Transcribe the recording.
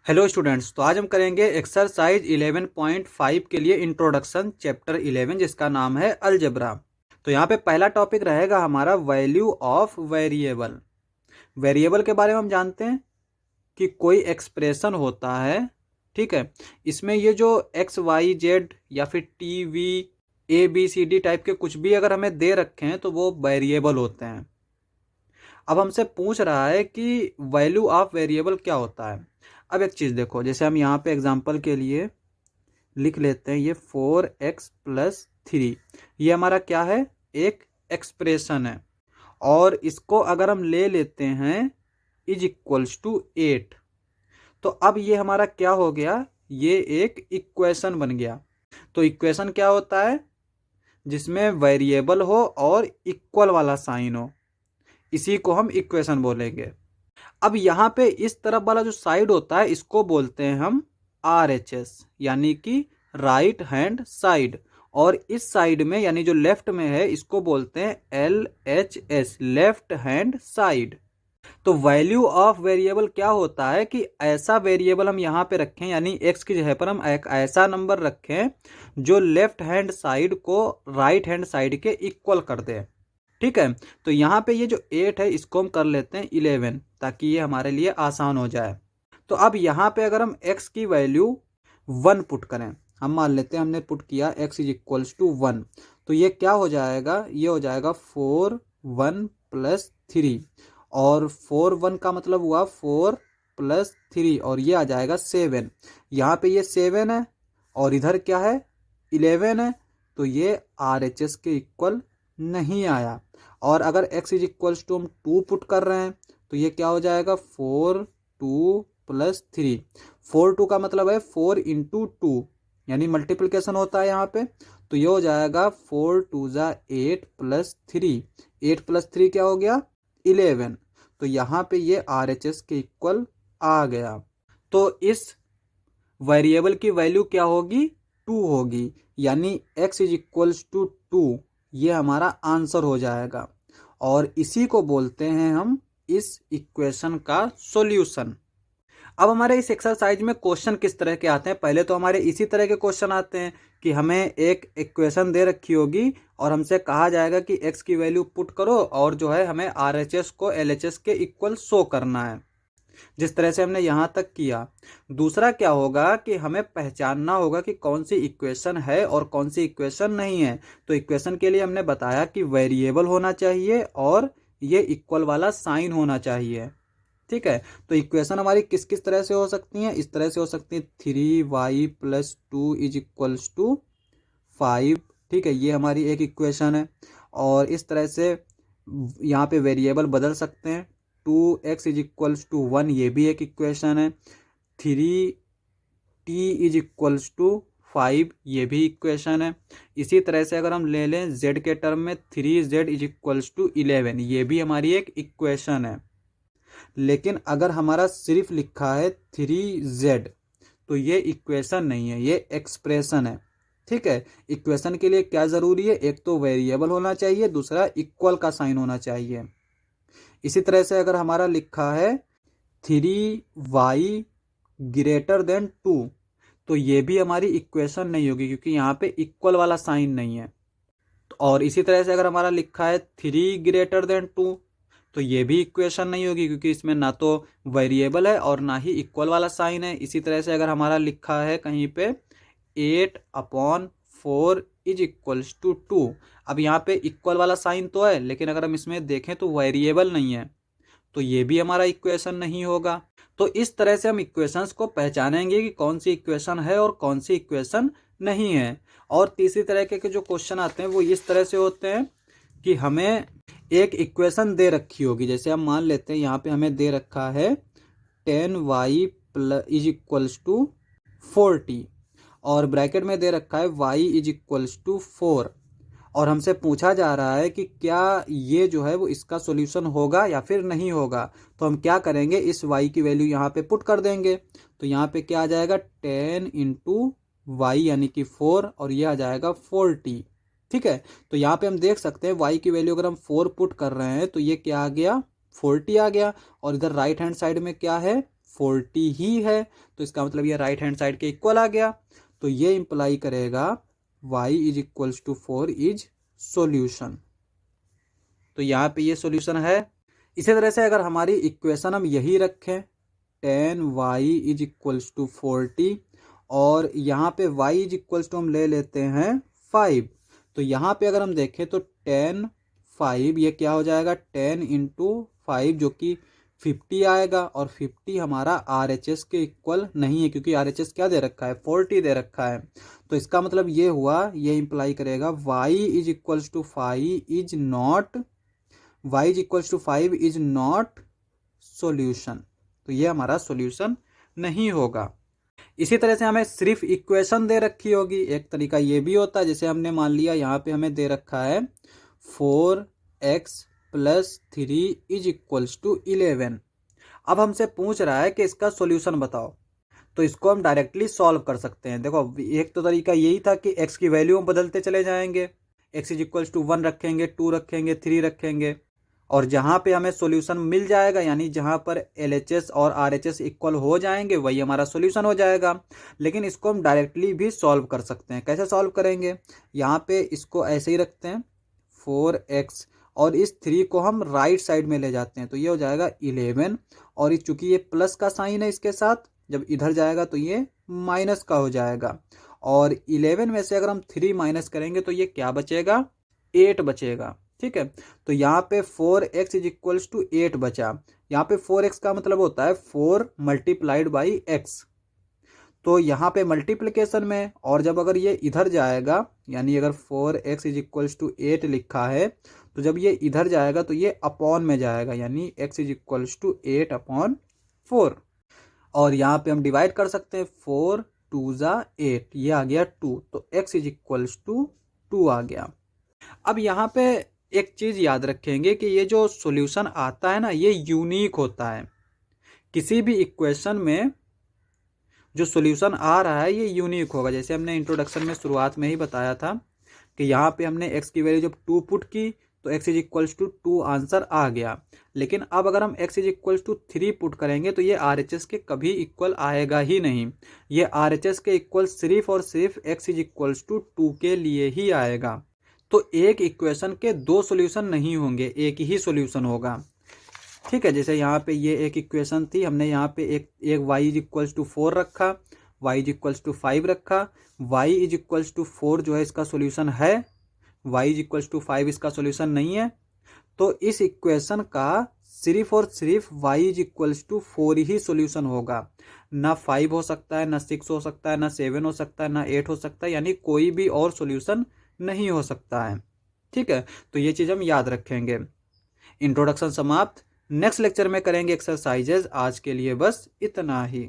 Hello students, तो आज हम करेंगे एक्सरसाइज 11.5 के लिए इंट्रोडक्शन चैप्टर 11 जिसका नाम है अलजेब्रा। तो यहाँ पे पहला टॉपिक रहेगा हमारा वैल्यू ऑफ वेरिएबल। वेरिएबल के बारे में हम जानते हैं कि कोई एक्सप्रेशन होता है, ठीक है। इसमें ये जो एक्स वाई जेड या फिर T V A B C D type के कुछ भी अगर हमें दे रखे हैं तो वो वेरिएबल होते हैं। अब हमसे पूछ रहा है कि वैल्यू ऑफ वेरिएबल क्या होता है। अब एक चीज़ देखो, जैसे हम यहाँ पे एग्जांपल के लिए लिख लेते हैं ये 4x+3, ये हमारा क्या है, एक एक्सप्रेशन है। और इसको अगर हम ले लेते हैं इज इक्वल्स टू 8, तो अब ये हमारा क्या हो गया, ये एक इक्वेशन बन गया। तो इक्वेशन क्या होता है, जिसमें वेरिएबल हो और इक्वल वाला साइन हो, इसी को हम इक्वेशन बोलेंगे। अब यहाँ पे इस तरफ वाला जो साइड होता है इसको बोलते हैं हम RHS, यानी कि राइट हैंड साइड। और इस साइड में यानी जो लेफ्ट में है इसको बोलते हैं LHS, लेफ्ट हैंड साइड। तो वैल्यू ऑफ वेरिएबल क्या होता है कि ऐसा वेरिएबल हम यहाँ पे रखें, यानी x की जगह पर हम एक ऐसा नंबर रखें जो लेफ्ट हैंड साइड को राइट हैंड साइड के इक्वल कर दे, ठीक है। तो यहाँ पे ये जो 8 है इसको हम कर लेते हैं 11, ताकि ये हमारे लिए आसान हो जाए। तो अब यहाँ पे अगर हम x की वैल्यू 1 पुट करें, हम मान लेते हैं हमने पुट किया x इज इक्वल्स टू 1, तो ये क्या हो जाएगा, ये हो जाएगा 4 1 प्लस 3। और 4 1 का मतलब हुआ 4 प्लस 3, और ये आ जाएगा 7। यहाँ पे ये 7 है और इधर क्या है 11 है, तो ये RHS के इक्वल नहीं आया। और अगर x इज इक्वल्स टू हम 2 पुट कर रहे हैं तो ये क्या हो जाएगा 4 2 प्लस 3। 4 2 का मतलब है 4 इंटू 2, यानी मल्टीप्लिकेशन होता है यहाँ पे। तो ये हो जाएगा 4 2 ज़ा 8 प्लस 3, 8 प्लस 3 क्या हो गया 11। तो यहाँ पे ये RHS के इक्वल आ गया। तो इस वेरिएबल की वैल्यू क्या होगी, 2 होगी, यानी x इज इक्वल्स टू 2, ये हमारा आंसर हो जाएगा। और इसी को बोलते हैं हम इस इक्वेशन का सॉल्यूशन। अब हमारे इस एक्सरसाइज में क्वेश्चन किस तरह के आते हैं, पहले तो हमारे इसी तरह के क्वेश्चन आते हैं कि हमें एक इक्वेशन दे रखी होगी और हमसे कहा जाएगा कि x की वैल्यू पुट करो और जो है हमें RHS को LHS के इक्वल शो करना है, जिस तरह से हमने यहाँ तक किया। दूसरा क्या होगा कि हमें पहचानना होगा कि कौन सी इक्वेशन है और कौन सी इक्वेशन नहीं है। तो इक्वेशन के लिए हमने बताया कि वेरिएबल होना चाहिए और ये इक्वल वाला साइन होना चाहिए, ठीक है। तो इक्वेशन हमारी किस किस तरह से हो सकती हैं, इस तरह से हो सकती है 3y+2 इज इक्वल्स टू 5, ठीक है, ये हमारी एक इक्वेशन है। और इस तरह से यहाँ पे वेरिएबल बदल सकते हैं, 2x इज इक्वल्स टू 1, ये भी एक इक्वेशन है। 3t इज इक्वल्स टू 5, ये भी इक्वेशन है। इसी तरह से अगर हम ले लें z के टर्म में 3z इज इक्वल्स टू 11, ये भी हमारी एक इक्वेशन है। लेकिन अगर हमारा सिर्फ लिखा है 3z तो ये इक्वेशन नहीं है, ये एक्सप्रेशन है, ठीक है। इक्वेशन के लिए क्या ज़रूरी है, एक तो वेरिएबल होना चाहिए, दूसरा इक्वल का साइन होना चाहिए। इसी तरह से अगर हमारा लिखा है 3y greater than 2, तो ये भी हमारी इक्वेशन नहीं होगी क्योंकि यहाँ पे इक्वल वाला साइन नहीं है। और इसी तरह से अगर हमारा लिखा है 3 greater than 2, तो ये भी इक्वेशन नहीं होगी क्योंकि इसमें ना तो वेरिएबल है और ना ही इक्वल वाला साइन है। इसी तरह से अगर हमारा लिखा है कहीं पे 8/4 इज इक्वल्स टू 2, अब यहाँ पे इक्वल वाला साइन तो है लेकिन अगर हम इसमें देखें तो वेरिएबल नहीं है, तो ये भी हमारा इक्वेशन नहीं होगा। तो इस तरह से हम इक्वेशंस को पहचानेंगे कि कौन सी इक्वेशन है और कौन सी इक्वेशन नहीं है। और तीसरी तरह के जो क्वेश्चन आते हैं वो इस तरह से होते हैं कि हमें एक इक्वेशन दे रखी होगी, जैसे हम मान लेते हैं यहाँ पे हमें दे रखा है 10y इज इक्वल्स टू 40 और ब्रैकेट में दे रखा है y इज इक्वल्स टू 4, और हमसे पूछा जा रहा है कि क्या ये जो है वो इसका सॉल्यूशन होगा या फिर नहीं होगा। तो हम क्या करेंगे, इस y की वैल्यू यहाँ पे पुट कर देंगे। तो यहाँ पे क्या आ जाएगा 10 इंटू y यानी कि 4, और ये आ जाएगा 40, ठीक है। तो यहाँ पे हम देख सकते हैं y की वैल्यू अगर हम 4 पुट कर रहे हैं तो ये क्या आ गया 40 आ गया, और इधर राइट हैंड साइड में क्या है 40 ही है, तो इसका मतलब ये राइट हैंड साइड के इक्वल आ गया। तो ये इंप्लाई करेगा y इज इक्वल्स टू 4 इज सॉल्यूशन। तो यहाँ पे ये सॉल्यूशन है। इसी तरह से अगर हमारी इक्वेशन हम यही रखें 10y इज इक्वल्स टू 40 और यहाँ पे y इज इक्वल्स टू हम ले लेते हैं 5, तो यहाँ पे अगर हम देखें तो 10 5 ये क्या हो जाएगा 10 इंटू 5 जो कि 50 आएगा, और 50 हमारा RHS के इक्वल नहीं है क्योंकि RHS क्या दे रखा है 40 दे रखा है। तो इसका मतलब ये हुआ, ये इंप्लाई करेगा y is equals to 5 is not y is equals to 5 is not solution. तो ये हमारा सॉल्यूशन नहीं होगा। इसी तरह से हमें सिर्फ इक्वेशन दे रखी होगी, एक तरीका ये भी होता है, जैसे हमने मान लिया यहाँ पे हमें दे रखा है 4x plus 3 is equals to 11। अब हमसे पूछ रहा है कि इसका सॉल्यूशन बताओ, तो इसको हम डायरेक्टली सॉल्व कर सकते हैं। देखो एक तो तरीका यही था कि x की वैल्यू हम बदलते चले जाएंगे, x इज इक्वल्स टू 1 रखेंगे, 2 रखेंगे, 3 रखेंगे, और जहाँ पे हमें सॉल्यूशन मिल जाएगा यानी जहाँ पर LHS और RHS इक्वल हो जाएंगे वही हमारा सॉल्यूशन हो जाएगा। लेकिन इसको हम डायरेक्टली भी सॉल्व कर सकते हैं। कैसे सॉल्व करेंगे, यहाँ पे इसको ऐसे ही रखते हैं 4x और इस 3 को हम राइट साइड में ले जाते हैं, तो ये हो जाएगा 11, और चूंकि ये प्लस का साइन है इसके साथ, जब इधर जाएगा तो ये माइनस का हो जाएगा, और 11 में से अगर हम 3 माइनस करेंगे तो ये क्या बचेगा 8 बचेगा। ठीक है, तो यहाँ पे 4x इज इक्वल्स टू 8 बचा। यहाँ पे 4x का मतलब होता है 4 मल्टीप्लाइड बाई x, तो यहाँ पे मल्टीप्लिकेशन में, और जब अगर ये इधर जाएगा यानी अगर 4x इज इक्वल्स टू 8 लिखा है तो जब ये इधर जाएगा तो ये अपॉन में जाएगा यानी x is equals to 8 upon 4, और यहाँ पे हम डिवाइड कर सकते हैं 4 2 जा 8, ये आ गया 2, तो x इज इक्वल्स टू 2 आ गया। अब यहाँ पे एक चीज़ याद रखेंगे कि ये जो सॉल्यूशन आता है ना ये यूनिक होता है। किसी भी इक्वेशन में जो सॉल्यूशन आ रहा है ये यूनिक होगा। जैसे हमने इंट्रोडक्शन में शुरुआत में ही बताया था कि यहाँ पे हमने x की वैल्यू जब 2 पुट की तो x is equals to 2 answer आ गया। लेकिन अब अगर हम x is equals to 3 put करेंगे तो ये RHS के कभी इक्वल आएगा ही नहीं। ये RHS के इक्वल सिर्फ और सिर्फ x इज इक्वल्स टू 2 के लिए ही आएगा। तो एक इक्वेशन के 2 सॉल्यूशन नहीं होंगे, एक ही सॉल्यूशन होगा। ठीक है, जैसे यहाँ पे ये एक इक्वेशन थी, हमने यहाँ पे एक y इज इक्वल्स टू 4 रखा, y इज इक्वल्स टू 5 रखा, y इज इक्वल्स टू 4 जो है इसका सॉल्यूशन है, y इज इक्वल्स टू 5 इसका सॉल्यूशन नहीं है। तो इस इक्वेशन का सिर्फ और सिर्फ y इज इक्वल्स टू 4 ही सॉल्यूशन होगा, ना 5 हो सकता है, ना 6 हो सकता है, ना 7 हो सकता है, ना 8 हो सकता है, यानी कोई भी और सॉल्यूशन नहीं हो सकता है। ठीक है, तो ये चीज़ हम याद रखेंगे। इंट्रोडक्शन समाप्त। नेक्स्ट लेक्चर में करेंगे एक्सरसाइजेज। आज के लिए बस इतना ही।